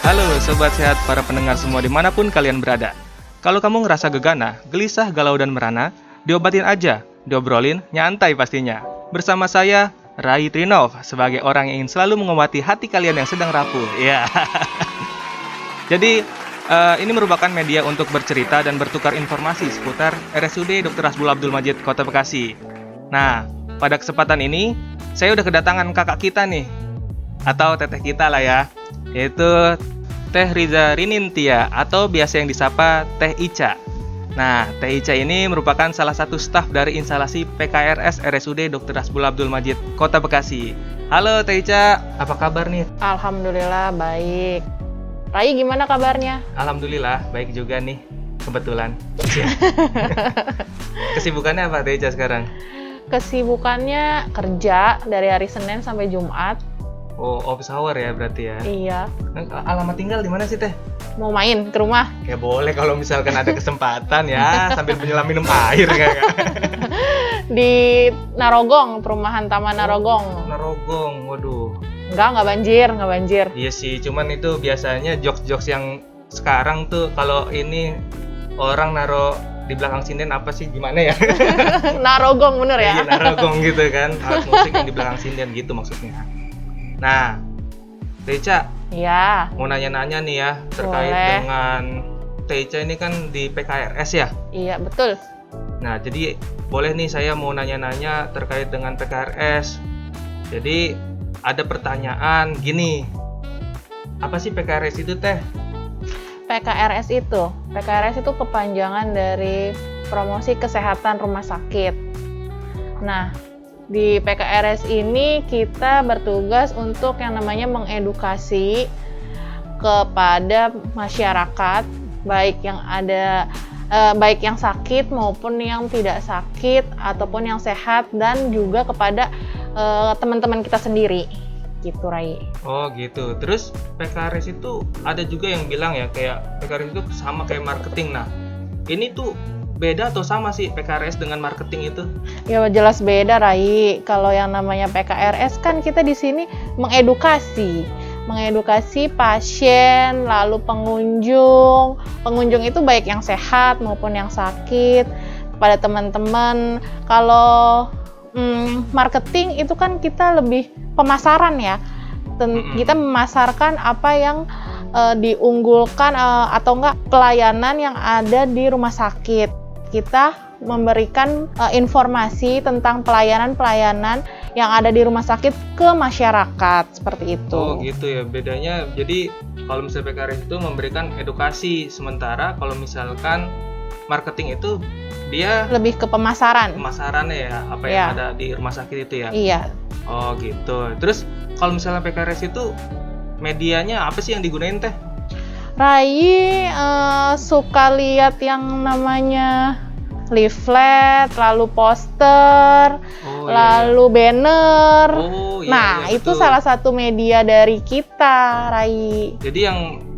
Halo Sobat Sehat para pendengar semua dimanapun kalian berada. Kalau kamu ngerasa gegana, gelisah, galau dan merana, diobatin aja, diobrolin, nyantai pastinya. Bersama saya, Rai Trinov, sebagai orang yang ingin selalu mengobati hati kalian yang sedang rapuh. Ya. Jadi, ini merupakan media untuk bercerita dan bertukar informasi seputar RSUD Dr. Hasbul Abdul Majid, Kota Bekasi. Nah, pada kesempatan ini, saya udah kedatangan kakak kita nih, atau teteh kita lah ya, yaitu Teh Riza Rinintia atau biasa yang disapa Teh Ica. Nah, Teh Ica ini merupakan salah satu staf dari instalasi PKRS RSUD Dr. Hasbul Abdul Majid, Kota Bekasi. Halo Teh Ica, apa kabar nih? Alhamdulillah baik. Rai gimana kabarnya? Alhamdulillah baik juga nih, kebetulan. Kesibukannya apa Teh Ica sekarang? Kesibukannya kerja dari hari Senin sampai Jumat. Oh, office hour ya berarti ya? Iya. Alamat tinggal di mana sih Teh? Mau main ke rumah? Ya boleh kalau misalkan ada kesempatan ya, sambil menyelam minum air kan? Di Narogong, perumahan Taman Narogong. Narogong, waduh. Nggak banjir. Iya sih, cuman itu biasanya jokes-jokes yang sekarang tuh kalau ini orang naro di belakang sinden apa sih gimana ya? Narogong bener ya? Iya, Narogong gitu kan, alat musik yang di belakang sinden gitu maksudnya. Nah, Teca, Iya. mau nanya-nanya nih ya terkait Boleh. dengan Teca ini kan di PKRS ya? Iya, betul. Nah, jadi boleh nih saya mau nanya-nanya terkait dengan PKRS. Jadi ada pertanyaan gini, apa sih PKRS itu Teh? PKRS itu kepanjangan dari promosi kesehatan rumah sakit. Nah, di PKRS ini kita bertugas untuk yang namanya mengedukasi kepada masyarakat, baik yang sakit maupun yang tidak sakit ataupun yang sehat, dan juga kepada teman-teman kita sendiri. Gitu, Rai. Oh gitu. Terus PKRS itu ada juga yang bilang ya kayak PKRS itu sama kayak marketing. Nah, ini tuh beda atau sama sih PKRS dengan marketing itu? Ya jelas beda, Rai. Kalau yang namanya PKRS kan kita di sini mengedukasi pasien, lalu pengunjung. Pengunjung itu baik yang sehat maupun yang sakit, kepada teman-teman. Kalau marketing itu kan kita lebih pemasaran ya. Kita memasarkan apa yang diunggulkan atau enggak pelayanan yang ada di rumah sakit. Kita memberikan informasi tentang pelayanan-pelayanan yang ada di rumah sakit ke masyarakat, seperti itu. Oh gitu ya, bedanya jadi kalau misalnya PKRS itu memberikan edukasi, sementara kalau misalkan marketing itu dia Lebih ke pemasarannya ya, apa yang ada di rumah sakit itu ya? Iya. Oh gitu. Terus kalau misalnya PKRS itu medianya apa sih yang digunain Teh? Rai suka lihat yang namanya leaflet, lalu poster, lalu banner. Oh, iya, nah, iya, itu betul. salah satu media dari kita, Rai. Jadi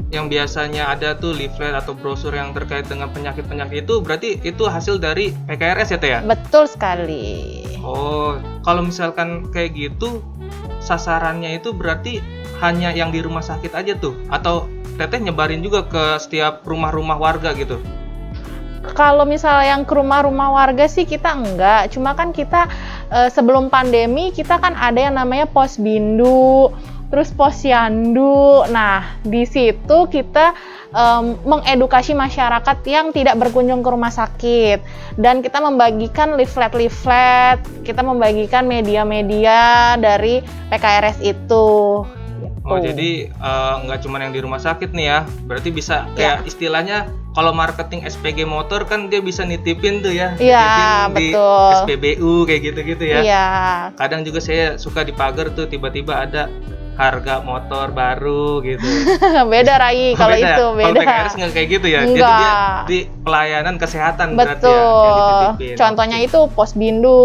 yang biasanya ada tuh leaflet atau brosur yang terkait dengan penyakit-penyakit itu berarti itu hasil dari PKRS ya Teh ya? Betul sekali. Oh, kalau misalkan kayak gitu sasarannya itu berarti hanya yang di rumah sakit aja tuh atau Teteh nyebarin juga ke setiap rumah-rumah warga gitu? Kalau misalnya yang ke rumah-rumah warga sih kita enggak, cuma kan kita sebelum pandemi kita kan ada yang namanya Posbindu, terus Posyandu. Nah, di situ kita mengedukasi masyarakat yang tidak berkunjung ke rumah sakit, dan kita membagikan leaflet-leaflet, kita membagikan media-media dari PKRS itu. Oh, jadi nggak cuma yang di rumah sakit nih ya, berarti bisa kayak istilahnya kalau marketing SPG motor kan dia bisa nitipin tuh ya, Iya, nitipin di betul. SPBU kayak gitu-gitu ya. Iya. Kadang juga saya suka di pagar tuh tiba-tiba ada harga motor baru gitu. Beda, Rai, kalau itu beda. Kalau PKRS nggak kayak gitu ya, jadi dia di pelayanan kesehatan berarti ya yang Betul. dititipin. Contohnya itu Posbindu,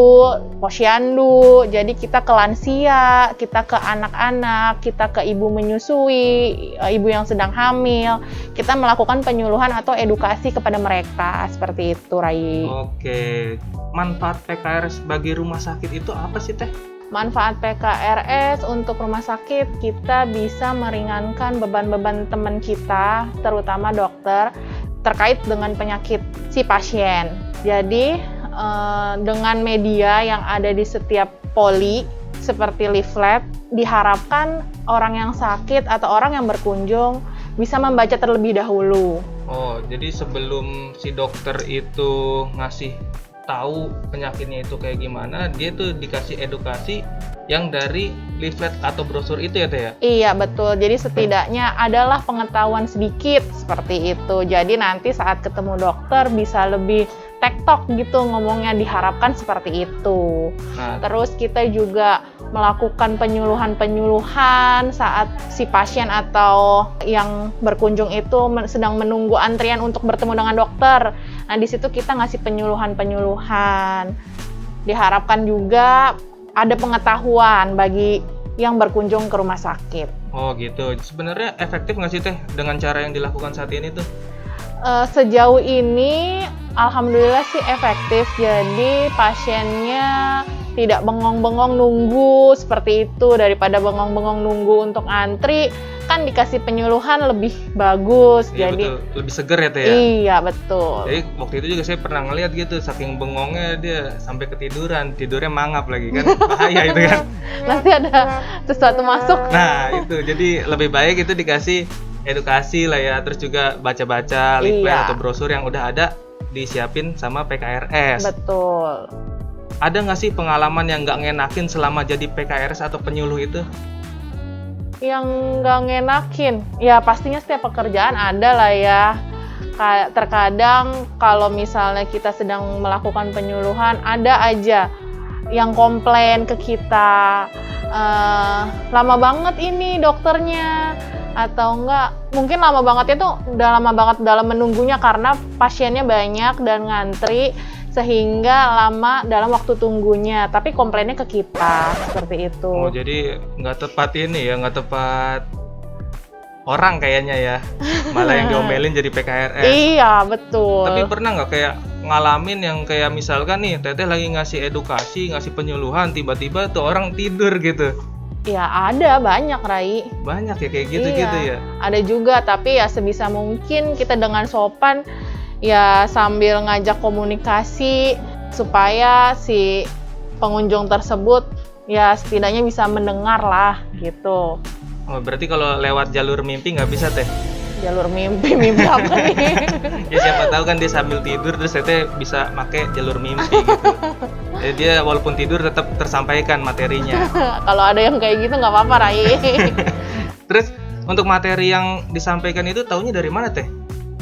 Posyandu. Jadi kita ke lansia, kita ke anak-anak, kita ke ibu menyusui, ibu yang sedang hamil. Kita melakukan penyuluhan atau edukasi kepada mereka, seperti itu, Rai. Oke. Manfaat PKRS bagi rumah sakit itu apa sih Teh? Manfaat PKRS untuk rumah sakit, kita bisa meringankan beban-beban teman kita, terutama dokter, terkait dengan penyakit si pasien. Jadi, dengan media yang ada di setiap poli, seperti leaflet, diharapkan orang yang sakit atau orang yang berkunjung bisa membaca terlebih dahulu. Oh, jadi sebelum si dokter itu ngasih tahu penyakitnya itu kayak gimana, dia tuh dikasih edukasi yang dari leaflet atau brosur itu ya Teh ya? Iya betul, jadi setidaknya adalah pengetahuan sedikit seperti itu. Jadi nanti saat ketemu dokter bisa lebih tektok gitu ngomongnya, diharapkan seperti itu. Nah, Terus kita juga melakukan penyuluhan saat si pasien atau yang berkunjung itu sedang menunggu antrian untuk bertemu dengan dokter. Nah, di situ kita ngasih penyuluhan. Diharapkan juga ada pengetahuan bagi yang berkunjung ke rumah sakit. oh gitu. Sebenarnya efektif nggak sih Teh dengan cara yang dilakukan saat ini tuh? Sejauh ini alhamdulillah sih efektif, jadi pasiennya tidak bengong-bengong nunggu seperti itu. Daripada bengong-bengong nunggu untuk antri, kan dikasih penyuluhan lebih bagus. Iya Jadi betul, lebih seger ya Teh ya? iya betul. Jadi waktu itu juga saya pernah ngeliat gitu, saking bengongnya dia sampai ketiduran, tidurnya mangap lagi kan, bahaya itu kan. Nanti ada sesuatu masuk. Nah itu, jadi lebih baik itu dikasih edukasi lah ya, terus juga baca-baca leaflet Iya. atau brosur yang udah ada disiapin sama PKRS. Betul. Ada nggak sih pengalaman yang nggak ngenakin selama jadi PKRS atau penyuluh itu? Yang nggak ngenakin, ya pastinya setiap pekerjaan ada lah ya. Kayak terkadang kalau misalnya kita sedang melakukan penyuluhan, ada aja yang komplain ke kita, lama banget ini dokternya, atau enggak mungkin lama banget itu udah lama banget dalam menunggunya karena pasiennya banyak dan ngantri sehingga lama dalam waktu tunggunya, tapi komplainnya ke kita seperti itu. Oh jadi nggak tepat ini ya, nggak tepat orang kayaknya ya, malah yang diomelin jadi PKRS. Iya betul. Tapi pernah nggak kayak ngalamin yang kayak misalkan nih Teteh lagi ngasih edukasi, ngasih penyuluhan, tiba-tiba tuh orang tidur gitu? Ya ada banyak, Rai. Banyak ya kayak gitu-gitu Iya, ya? ada juga, tapi ya sebisa mungkin kita dengan sopan ya sambil ngajak komunikasi supaya si pengunjung tersebut ya setidaknya bisa mendengar lah gitu. Oh berarti kalau lewat jalur mimpi nggak bisa Teh? Jalur mimpi apa nih? Ya siapa tahu kan dia sambil tidur terus Teteh bisa make jalur mimpi gitu. Jadi dia walaupun tidur tetap tersampaikan materinya. Kalau ada yang kayak gitu nggak apa-apa, Rai. Terus untuk materi yang disampaikan itu taunya dari mana Teh?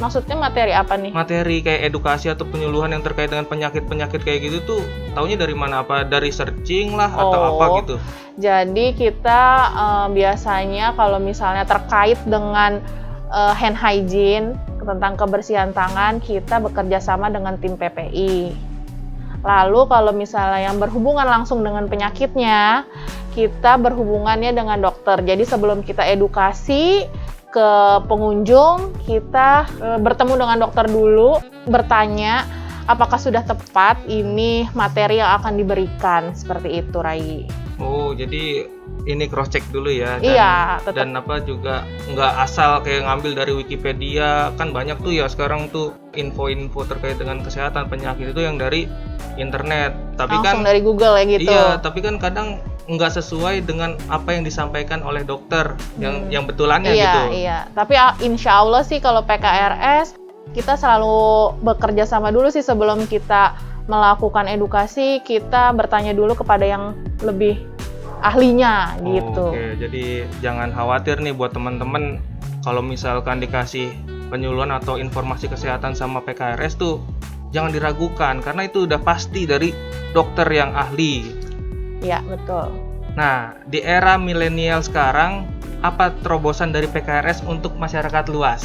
Maksudnya materi apa nih? Materi kayak edukasi atau penyuluhan yang terkait dengan penyakit-penyakit kayak gitu tuh taunya dari mana? Apa dari searching lah atau apa gitu? Jadi kita biasanya kalau misalnya terkait dengan hand hygiene, tentang kebersihan tangan, kita bekerja sama dengan tim PPI. Lalu kalau misalnya yang berhubungan langsung dengan penyakitnya, kita berhubungannya dengan dokter. Jadi sebelum kita edukasi ke pengunjung, kita bertemu dengan dokter dulu, bertanya apakah sudah tepat ini materi yang akan diberikan, seperti itu, Rai. Oh, jadi ini cross check dulu ya. Iya, tetap. Dan apa juga nggak asal kayak ngambil dari Wikipedia, kan banyak tuh ya sekarang tuh info-info terkait dengan kesehatan penyakit itu yang dari internet. Tapi Langsung kan dari Google ya gitu. iya, tapi kan kadang nggak sesuai dengan apa yang disampaikan oleh dokter yang betulannya Iya, gitu. iya. Tapi insya Allah sih kalau PKRS kita selalu bekerja sama dulu sih sebelum kita melakukan edukasi, kita bertanya dulu kepada yang lebih ahlinya gitu. Oke, jadi jangan khawatir nih buat teman-teman kalau misalkan dikasih penyuluhan atau informasi kesehatan sama PKRS tuh jangan diragukan karena itu udah pasti dari dokter yang ahli. Iya, betul. Nah, di era milenial sekarang apa terobosan dari PKRS untuk masyarakat luas?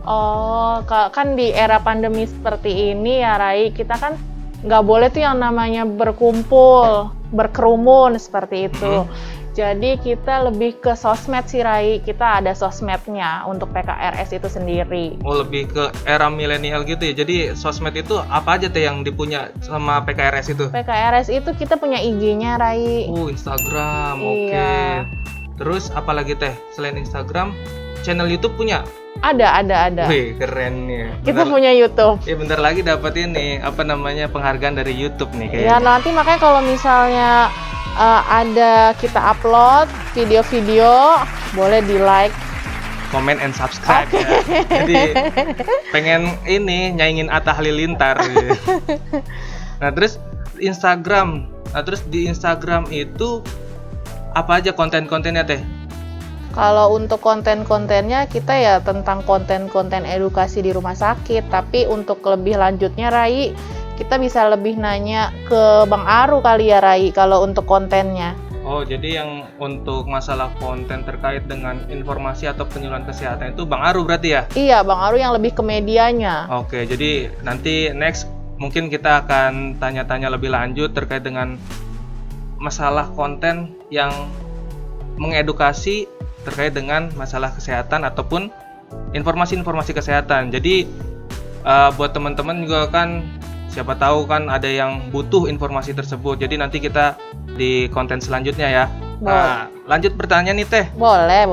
Oh, kan di era pandemi seperti ini ya, Rai, kita kan nggak boleh tuh yang namanya berkumpul, berkerumun seperti itu. Jadi kita lebih ke sosmed sih Rai, kita ada sosmednya untuk PKRS itu sendiri. Oh, lebih ke era milenial gitu ya. Jadi sosmed itu apa aja teh yang dipunya sama PKRS itu? PKRS itu kita punya IG-nya Rai. Oh, Instagram. Oke. Iya. Terus apa lagi teh? Selain Instagram, channel YouTube punya? Ada. Wih, keren nih. Kita punya YouTube. Ya bentar lagi dapat ini penghargaan dari YouTube nih Ya kayaknya. nanti makanya kalau misalnya ada kita upload video-video, boleh di like. Comment and subscribe ya. Jadi pengen ini nyaingin Atta Halilintar gitu. Nah, terus Instagram. Nah, terus di Instagram itu apa aja konten-kontennya teh? Kalau untuk konten-kontennya kita ya tentang konten-konten edukasi di rumah sakit, tapi untuk lebih lanjutnya Rai, kita bisa lebih nanya ke Bang Aru kali ya Rai kalau untuk kontennya. Oh, jadi yang untuk masalah konten terkait dengan informasi atau penyuluhan kesehatan itu Bang Aru berarti ya? Iya, Bang Aru yang lebih ke medianya. Oke, jadi nanti next mungkin kita akan tanya-tanya lebih lanjut terkait dengan masalah konten yang mengedukasi terkait dengan masalah kesehatan ataupun informasi-informasi kesehatan. Jadi buat teman-teman juga kan siapa tahu kan ada yang butuh informasi tersebut. Jadi nanti kita di konten selanjutnya ya. Nah, lanjut pertanyaan nih Teh. Boleh.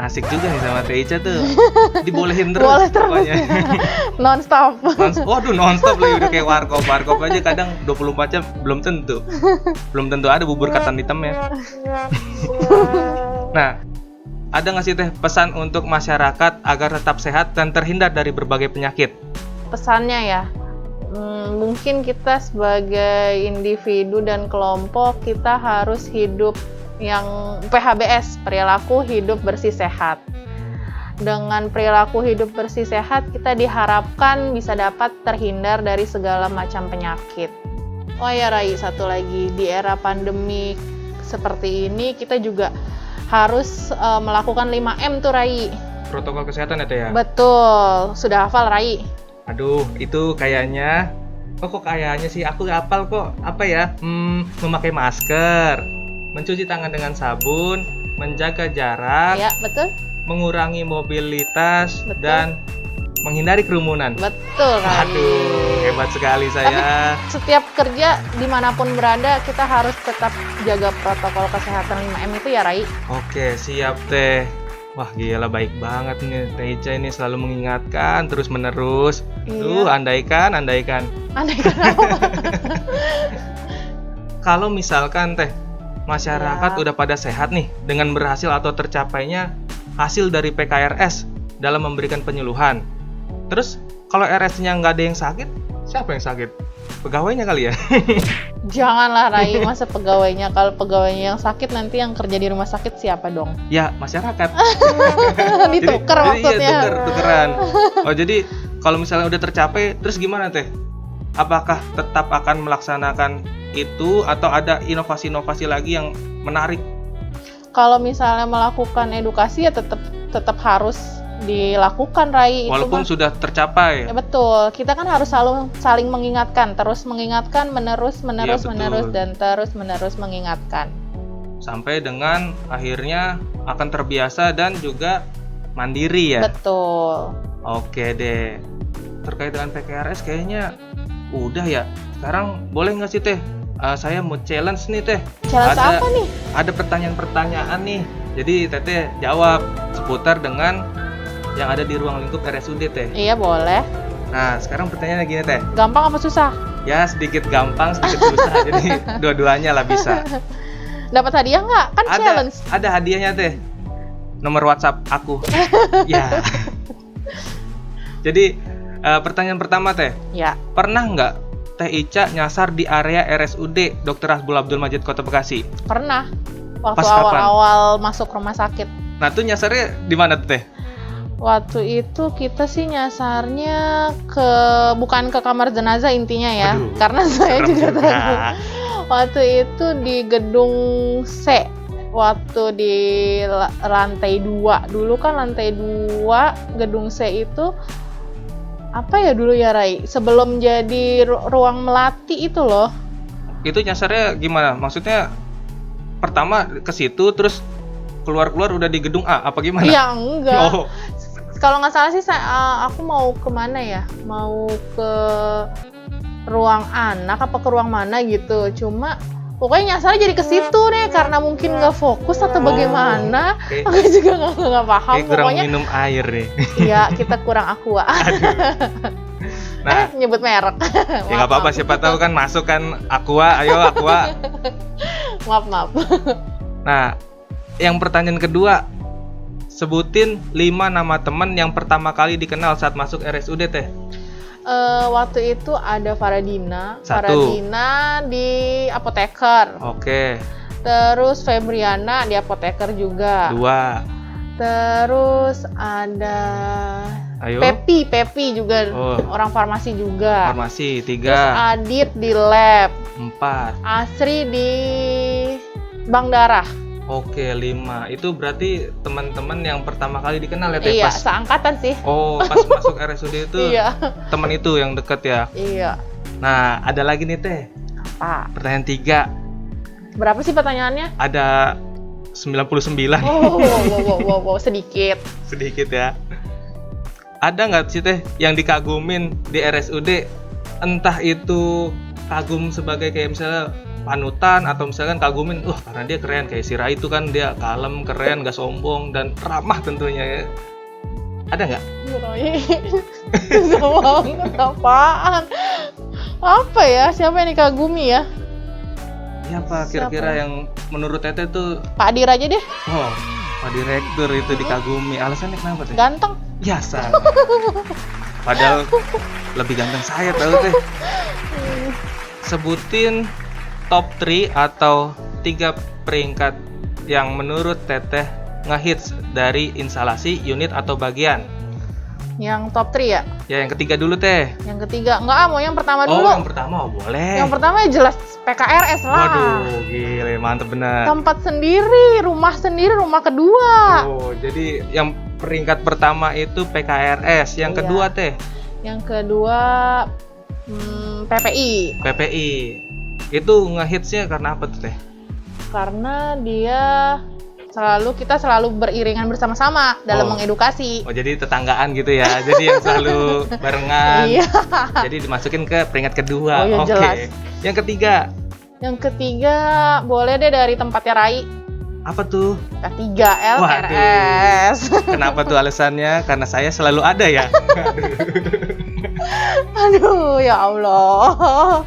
Asik juga nih sama Teh Ica tuh. Dibolehin terus. Boleh terus. Pokoknya. Non-stop. Waduh, nonstop lagi udah kayak warkop. Warkop aja kadang 24 jam belum tentu. Belum tentu ada bubur ketan hitamnya. Nah, ada nggak sih Teh pesan untuk masyarakat agar tetap sehat dan terhindar dari berbagai penyakit? Pesannya ya, mungkin kita sebagai individu dan kelompok kita harus hidup yang PHBS, perilaku hidup bersih sehat. Dengan perilaku hidup bersih sehat kita diharapkan bisa dapat terhindar dari segala macam penyakit. Oh ya Rai, satu lagi, di era pandemi seperti ini kita juga harus melakukan 5M tuh Rai. Protokol kesehatan ya Teh ya? Betul, sudah hafal Rai? Aduh, itu kayaknya kok kayaknya sih aku hafal kok. Apa ya? Memakai masker, mencuci tangan dengan sabun, menjaga jarak, Ya, betul. mengurangi mobilitas, Betul. dan menghindari kerumunan. Betul Rai. Aduh, hebat sekali saya. Setiap kerja dimanapun berada kita harus tetap jaga protokol kesehatan 5M itu ya Rai. Oke, siap Teh. Wah, gila baik banget nih Teh Ica ini selalu mengingatkan terus menerus. Iya. Andaikan. Andai kenapa? Kalau misalkan Teh masyarakat Ya. udah pada sehat nih dengan berhasil atau tercapainya hasil dari PKRS dalam memberikan penyuluhan. Terus kalau RS-nya nggak ada yang sakit, siapa yang sakit? Pegawainya kali ya? Janganlah Rai, masa pegawainya. Kalau pegawainya yang sakit nanti yang kerja di rumah sakit siapa dong? Ya, masyarakat. Ditukar Jadi maksudnya. iya, tukeran. Oh, jadi kalau misalnya udah tercapai, terus gimana Teh? Apakah tetap akan melaksanakan itu atau ada inovasi-inovasi lagi yang menarik? Kalau misalnya melakukan edukasi ya tetap harus dilakukan Rai. Walaupun Itu sudah tercapai. ya betul, kita kan harus selalu saling mengingatkan, terus mengingatkan, menerus Iya, betul. dan terus menerus mengingatkan. Sampai dengan akhirnya akan terbiasa dan juga mandiri ya. Betul. Oke deh. Terkait dengan PKRS kayaknya udah ya. Sekarang boleh nggak sih Teh? Saya mau challenge nih Teh. Challenge apa nih? Ada pertanyaan-pertanyaan nih. Jadi Teteh jawab seputar dengan yang ada di ruang lingkup RSUD Teh. Iya boleh. Nah, sekarang pertanyaannya gini Teh. Gampang apa susah? Ya sedikit gampang, sedikit susah. Jadi dua-duanya lah bisa. Dapat hadiah nggak? Kan challenge. Ada hadiahnya Teh. Nomor WhatsApp aku. Ya. Jadi pertanyaan pertama Teh. Ya. Pernah nggak Teh Ica nyasar di area RSUD Dr. Hasbul Abdul Majid Kota Bekasi? Pernah. Waktu Pas kapan? awal-awal masuk rumah sakit. Nah tuh nyasarnya di mana tuh Teh? Waktu itu kita sih nyasarnya bukan ke kamar jenazah intinya ya. Aduh, Karena saya serem juga juga. takut. Waktu itu di gedung C. Waktu di lantai 2. Dulu kan lantai 2 gedung C itu apa ya dulu ya Rai? Sebelum jadi ruang melati itu loh. Itu nyasarnya gimana? Maksudnya pertama ke situ terus keluar udah di gedung A apa gimana? Iya, enggak. Oh, Kalau nggak salah sih aku mau kemana ya? Mau ke ruang anak apa ke ruang mana gitu. Cuma pokoknya nyasar jadi ke situ deh karena mungkin nggak fokus atau bagaimana. Oke. Aku juga nggak paham. Kayak kurang Pokoknya minum air deh. iya kita kurang aqua. Nah, Nyebut merek. ya nggak apa-apa, siapa tahu kan masuk kan Aqua, ayo Aqua. Maaf. Nah, yang pertanyaan kedua, sebutin 5 nama teman yang pertama kali dikenal saat masuk RSUD teh. Waktu itu ada Faradina. Satu. Faradina di apoteker. Oke, Terus Febriana di apoteker juga. 2. Terus ada Ayo. Pepi juga Oh. orang farmasi juga. Farmasi, Terus 3. Adit di lab, 4. Asri di bank darah. Oke, 5. Itu berarti teman-teman yang pertama kali dikenal ya teh? Iya, Pas. seangkatan sih. Oh, pas masuk RSUD itu Iya. teman itu yang deket ya. Iya. Nah, ada lagi nih teh. Apa? Pertanyaan 3. Berapa sih pertanyaannya? Ada 99. Oh, wow, sedikit. Sedikit ya. Ada nggak sih teh yang dikagumin di RSUD? Entah itu kagum sebagai kayak misalnya panutan atau misalkan kagumin, karena dia keren kayak si Rai itu kan dia kalem, keren, gak sombong dan ramah tentunya ya. Ada nggak? Susah banget, apaan? Apa ya? Siapa yang dikagumi ya? Ya apa kira-kira yang menurut Teteh tuh? Pak Adir aja deh, Oh, Pak Direktur itu dikagumi. Alasannya kenapa teh? ganteng. Ya salah. Padahal lebih ganteng saya tahu teh. Sebutin top 3 atau 3 peringkat yang menurut Teteh ngehits dari instalasi, unit atau bagian. Yang top 3 ya? Ya yang ketiga dulu teh. Yang ketiga, enggak mau yang pertama Oh, dulu. yang pertama boleh. Yang pertama ya jelas PKRS lah. Waduh, gile, mantep bener. Tempat sendiri, rumah kedua. Oh, jadi yang peringkat pertama itu PKRS, yang Iya. kedua teh Yang kedua PPI. PPI. Itu ngehitsnya karena apa tuh teh? Karena kita selalu beriringan bersama-sama dalam Oh. mengedukasi. Oh, jadi tetanggaan gitu ya. Jadi yang selalu barengan. Iya. Jadi dimasukin ke peringkat kedua. Oh, iya, Oke. jelas. Yang ketiga, Yang ketiga boleh deh dari tempatnya Rai. apa tuh? Ketiga LRS. Kenapa tuh alasannya? Karena saya selalu ada ya. Aduh, ya Allah.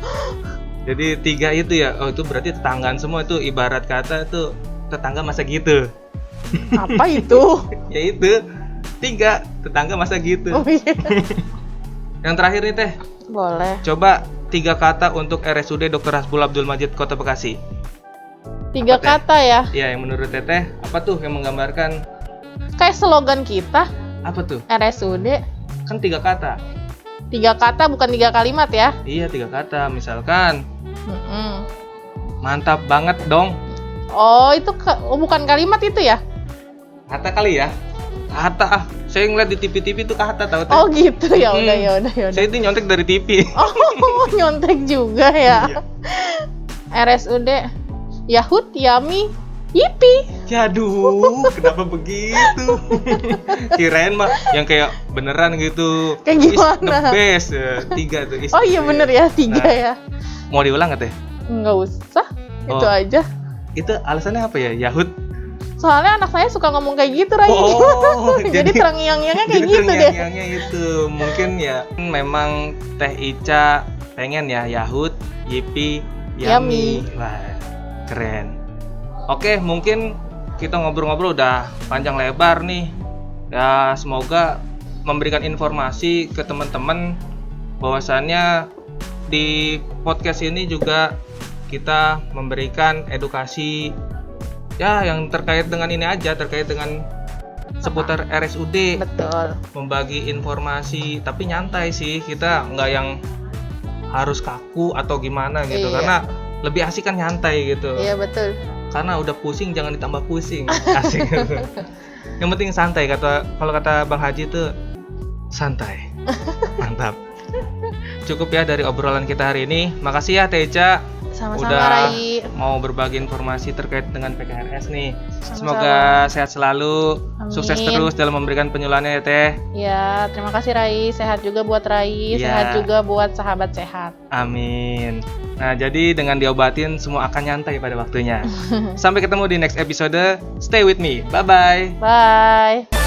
Jadi 3 itu ya. Oh, itu berarti tetanggaan semua, itu ibarat kata tuh tetangga masa gitu. Apa itu? Ya itu 3 tetangga masa gitu. Oh iya. Yang terakhir nih teh, Boleh. coba 3 kata untuk RSUD Dr. Hasbul Abdul Majid Kota Bekasi. 3 Apa, Teh? kata ya. Ya, yang menurut Teteh apa tuh yang menggambarkan? Kayak slogan kita Apa tuh? RSUD. Kan 3 kata. 3 kata bukan 3 kalimat ya. Iya, 3 kata. Misalkan Mm-mm. mantap banget dong. Oh, itu bukan kalimat itu ya? Kata kali ya. Kata saya ngeliat di TV-TV tuh kata tahu Teh. Oh gitu, ya udah ya udah. Saya itu nyontek dari TV. Oh, nyontek juga ya. Iya. RSUD Yahut, Yami, Yipi. Yaduh, kenapa begitu? Kirain mah yang kayak beneran gitu. Kayak Is the gimana? best. 3 tuh. Is Oh the iya best. bener ya, 3 Nah, ya. Mau diulang nggak Teh? Nggak usah, itu Oh. aja. Itu alasannya apa ya? Yahut. Soalnya anak saya suka ngomong kayak gitu, Rai. Oh, jadi terngiang-ngiangnya kayak jadi gitu deh. terngiang-ngiangnya itu. Mungkin ya memang Teh Ica pengen ya Yahut, Yipi, Yami. Yami. Wah, keren. Oke, mungkin kita ngobrol-ngobrol udah panjang lebar nih. Ya, semoga memberikan informasi ke teman-teman bahwasannya di podcast ini juga kita memberikan edukasi ya yang terkait dengan ini aja, terkait dengan seputar RSUD, Betul. membagi informasi tapi nyantai sih, kita nggak yang harus kaku atau gimana gitu. Iya. Karena lebih asik kan nyantai gitu. Iya betul. Karena udah pusing jangan ditambah pusing. Asik. Yang penting santai, kalau kata Bang Haji tuh santai. Mantap. Cukup ya dari obrolan kita hari ini. Makasih ya Teh Ica. Sama-sama, udah Rai. mau berbagi informasi terkait dengan PKRS nih. Sama-sama. Semoga sehat selalu, Amin. sukses terus dalam memberikan penyuluhannya ya Teh. Ya, terima kasih Rai. Sehat juga buat Rai, Iya. sehat juga buat sahabat sehat. Amin. Nah, jadi dengan diobatin semua akan nyantai pada waktunya. Sampai ketemu di next episode. Stay with me. Bye-bye. Bye.